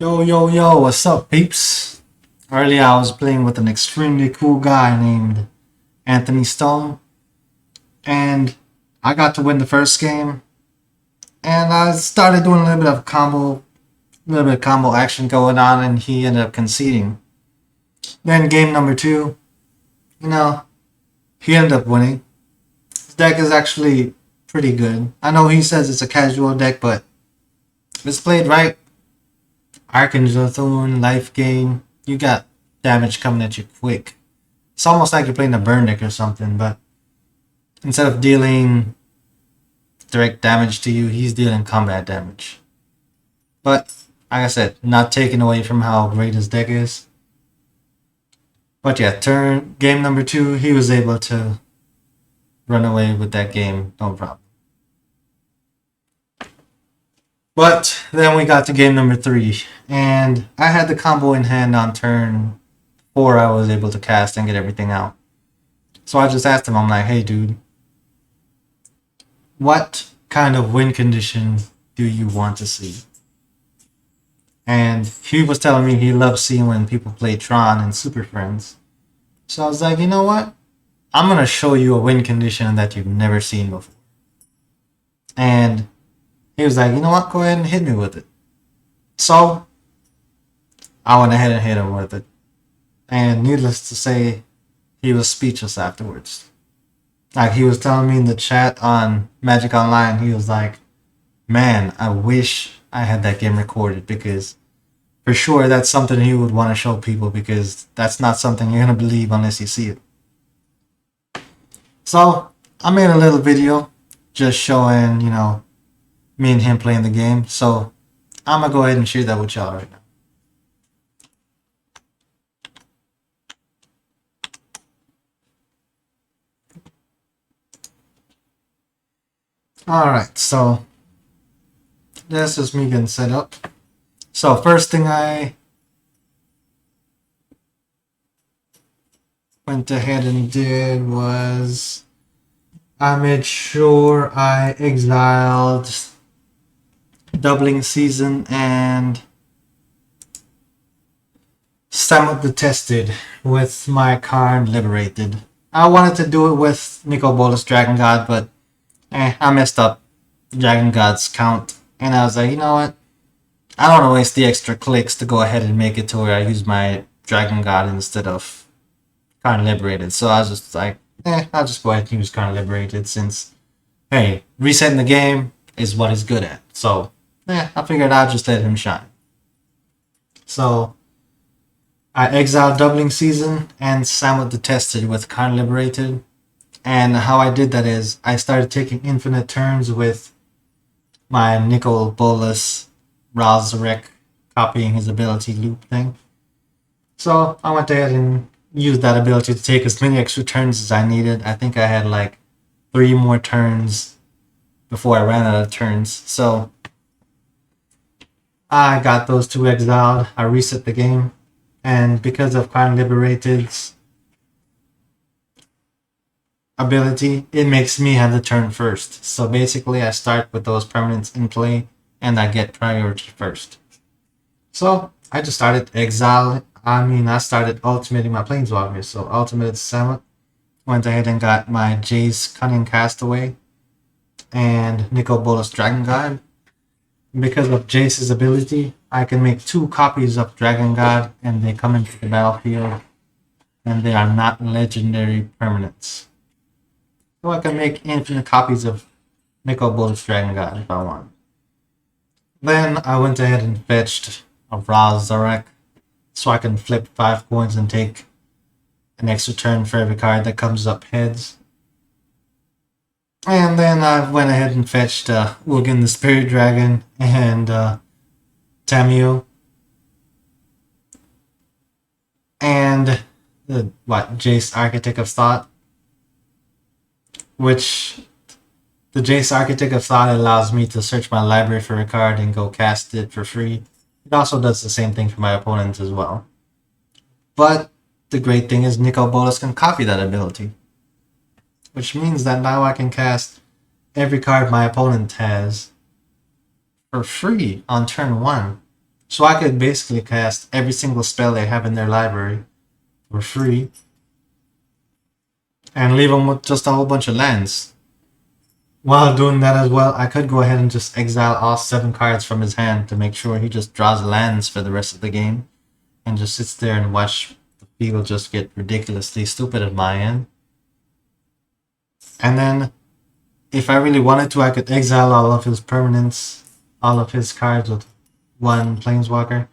Yo, yo, yo, what's up, peeps? Earlier, I was playing with an extremely cool guy named Anthony Stone, and I got to win the first game, and I started doing a little bit of combo action going on, and he ended up conceding. Then game number two, you know, he ended up winning. His deck is actually pretty good. I know he says it's a casual deck, but if it's played right, Archangel Thorn, life gain, you got damage coming at you quick. It's almost like you're playing a burn deck or something, but instead of dealing direct damage to you, he's dealing combat damage. But like I said, not taking away from how great his deck is. But yeah, game number two, he was able to run away with that game, no problem. But then we got to game number three, and I had the combo in hand on turn four. I was able to cast and get everything out. So I just asked him, I'm like, hey dude, what kind of win condition do you want to see? And he was telling me he loves seeing when people play Tron and Super Friends. So I was like, you know what? I'm going to show you a win condition that you've never seen before. And he was like, you know what? Go ahead and hit me with it. So I went ahead and hit him with it. And needless to say, he was speechless afterwards. Like he was telling me in the chat on Magic Online, he was like, man, I wish I had that game recorded because for sure that's something he would want to show people because that's not something you're going to believe unless you see it. So I made a little video just showing, me and him playing the game. So I'm going to go ahead and share that with y'all right now. Alright, so this is me getting set up. So first thing I went ahead and did was I made sure I exiled Doubling Season and Samut the Tested with my Karn Liberated. I wanted to do it with Nicol Bolas Dragon God, but I messed up Dragon God's count. And I was like, you know what? I don't want to waste the extra clicks to go ahead and make it to where I use my Dragon God instead of Karn Liberated. So I was just like, I'll just go ahead and use Karn Liberated since, hey, resetting the game is what he's good at. So, I figured I'd just let him shine. So, I exiled Doubling Season and Samut the Tested with Karn Liberated. And how I did that is I started taking infinite turns with my Nicol Bolas Razorek copying his ability loop thing. So I went ahead and used that ability to take as many extra turns as I needed. I think I had like 3 more turns before I ran out of turns. So I got those 2 exiled. I reset the game. And because of Karn Liberated's ability, it makes me have the turn first. So basically I start with those permanents in play and I get priority first. So I just started I started ultimating my planeswalkers. So ultimated Samut, went ahead and got my Jace Cunning Castaway and Nicol Bolas Dragon God. Because of Jace's ability, I can make 2 copies of Dragon God and they come into the battlefield and they are not legendary permanents. So I can make infinite copies of Nicol Bolas Dragon God if I want. Then I went ahead and fetched a Razorek so I can flip 5 coins and take an extra turn for every card that comes up heads. And then I went ahead and fetched Ugin the Spirit Dragon and Tamiyo. And Jace Architect of Thought. Which the Jace Architect of Thought allows me to search my library for a card and go cast it for free. It also does the same thing for my opponents as well. But the great thing is Nicol Bolas can copy that ability. Which means that now I can cast every card my opponent has for free on turn 1. So I could basically cast every single spell they have in their library for free and leave them with just a whole bunch of lands. While doing that as well, I could go ahead and just exile all 7 cards from his hand to make sure he just draws lands for the rest of the game and just sits there and watch the field just get ridiculously stupid at my end. And then, if I really wanted to, I could exile all of his permanents, all of his cards with 1 Planeswalker,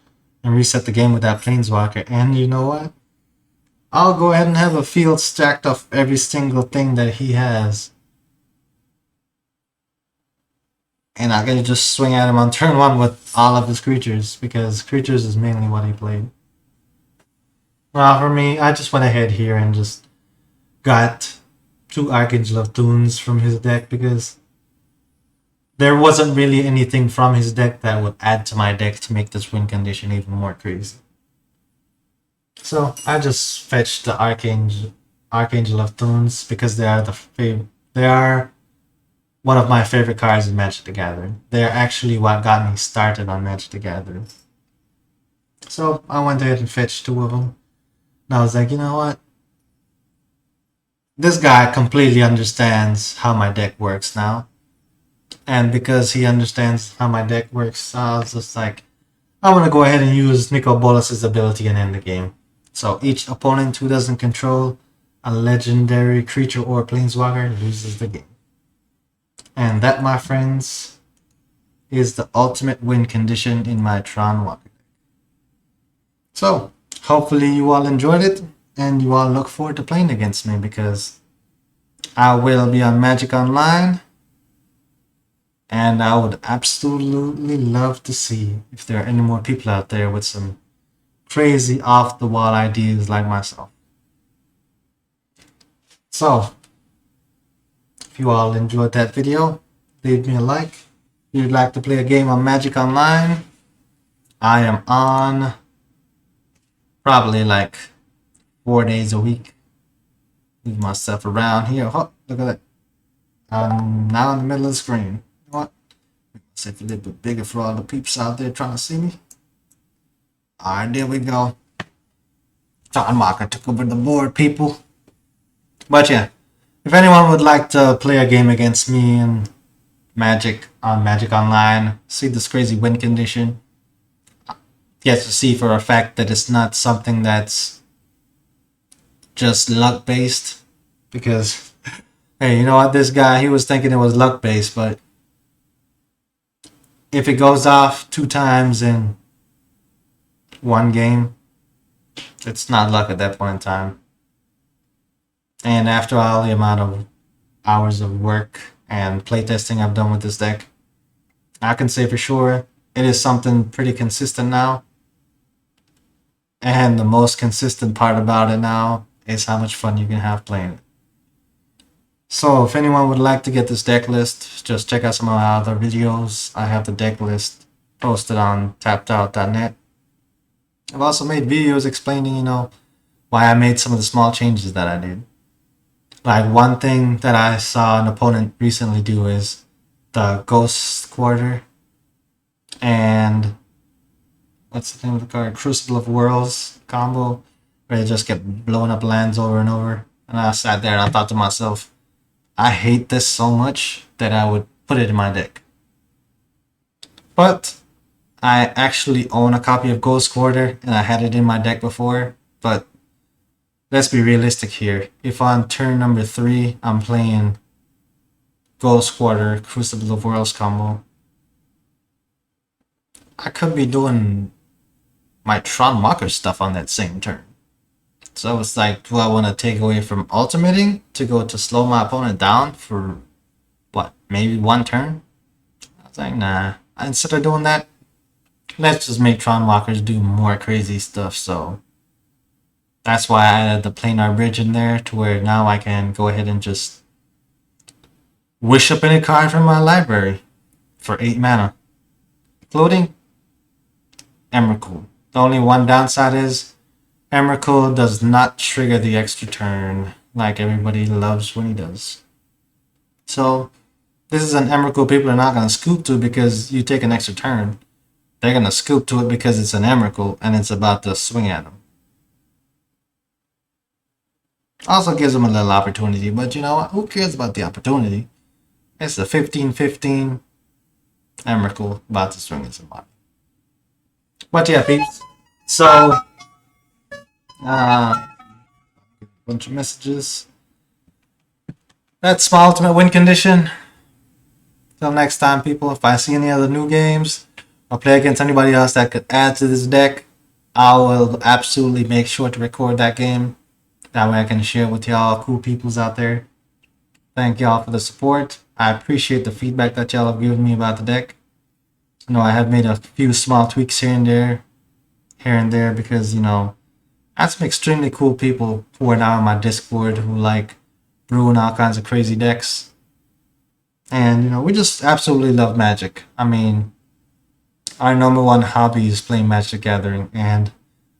and reset the game with that Planeswalker. And you know what? I'll go ahead and have a field stacked of every single thing that he has. And I can just swing at him on turn 1 with all of his creatures, because creatures is mainly what he played. Well, for me, I just went ahead here and just got 2 Archangel of Thunes from his deck, because there wasn't really anything from his deck that would add to my deck to make this win condition even more crazy. So I just fetched the Archangel of Thunes because they are one of my favorite cards in Magic the Gathering. They're actually what got me started on Magic the Gathering. So I went ahead and fetched 2 of them. And I was like, you know what? This guy completely understands how my deck works now. And because he understands how my deck works, I was just like, I'm going to go ahead and use Nicol Bolas's ability and end the game. So each opponent who doesn't control a legendary creature or planeswalker loses the game. And that, my friends, is the ultimate win condition in my Tron Walker deck. So, hopefully you all enjoyed it, and you all look forward to playing against me, because I will be on Magic Online, and I would absolutely love to see if there are any more people out there with some crazy off-the-wall ideas like myself. So, if you all enjoyed that video, leave me a like. If you'd like to play a game on Magic Online, I am on probably like 4 days a week. Move myself around here. Oh, look at that. I'm now in the middle of the screen. You know what? Make myself a little bit bigger for all the peeps out there trying to see me. Alright, there we go. Tron Walker took over the board, people. But yeah, if anyone would like to play a game against me in Magic on Magic Online, see this crazy win condition, get to see for a fact that it's not something that's just luck based. Because, hey, you know what? This guy, he was thinking it was luck based, but if it goes off 2 times in 1 game, it's not luck at that point in time. And after all the amount of hours of work and playtesting I've done with this deck, I can say for sure it is something pretty consistent now. And the most consistent part about it now is how much fun you can have playing it. So if anyone would like to get this deck list, just check out some of my other videos. I have the deck list posted on tappedout.net. I've also made videos explaining, you know, why I made some of the small changes that I did. Like, one thing that I saw an opponent recently do is the Ghost Quarter and what's the name of the card? Crucible of Worlds combo, where they just get blowing up lands over and over. And I sat there and I thought to myself, I hate this so much that I would put it in my deck. But I actually own a copy of Ghost Quarter, and I had it in my deck before. But let's be realistic here. If on turn number 3 I'm playing Ghost Quarter, Crucible of Worlds combo, I could be doing my Tron Walker stuff on that same turn. So it's like, do I want to take away from ultimating to go to slow my opponent down for, what, maybe 1 turn? I was like, nah. Instead of doing that, let's just make Tron Walkers do more crazy stuff. So that's why I added the Planar Bridge in there, to where now I can go ahead and just wish up any card from my library for 8 mana, including Emrakul. The only one downside is Emrakul does not trigger the extra turn like everybody loves when he does. So this is an Emrakul people are not going to scoop to, because you take an extra turn. they're gonna scoop to it because it's an Emrakul and it's about to swing at them. Also gives them a little opportunity, but you know what? Who cares about the opportunity? It's a 15-15 Emrakul about to swing at somebody. But yeah, peeps. So, bunch of messages. That's my ultimate win condition. Till next time, people. If I see any other new games or play against anybody else that could add to this deck, I will absolutely make sure to record that game. That way I can share with y'all cool peoples out there. Thank y'all for the support. I appreciate the feedback that y'all have given me about the deck. You know, I have made a few small tweaks here and there because, you know, I have some extremely cool people who are now on my Discord who like brewing all kinds of crazy decks. And, you know, we just absolutely love Magic. I mean, our number one hobby is playing Magic Gathering. And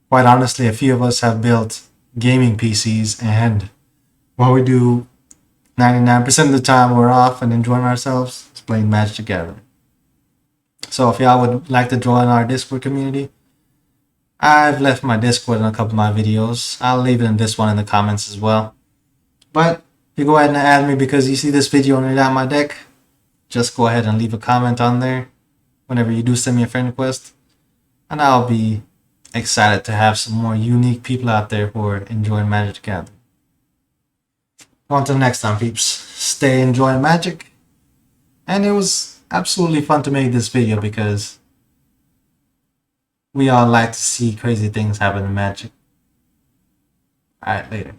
quite honestly, a few of us have built gaming PCs. And what we do 99% of the time, we're off and enjoying ourselves is playing Magic Gathering. So if y'all would like to join our Discord community, I've left my Discord in a couple of my videos. I'll leave it in this one in the comments as well. But if you go ahead and add me because you see this video and you're not my deck, just go ahead and leave a comment on there whenever you do send me a friend request. And I'll be excited to have some more unique people out there who are enjoying Magic Gathering. Until next time, peeps. Stay enjoying Magic. And it was absolutely fun to make this video because we all like to see crazy things happen in Magic. Alright, later.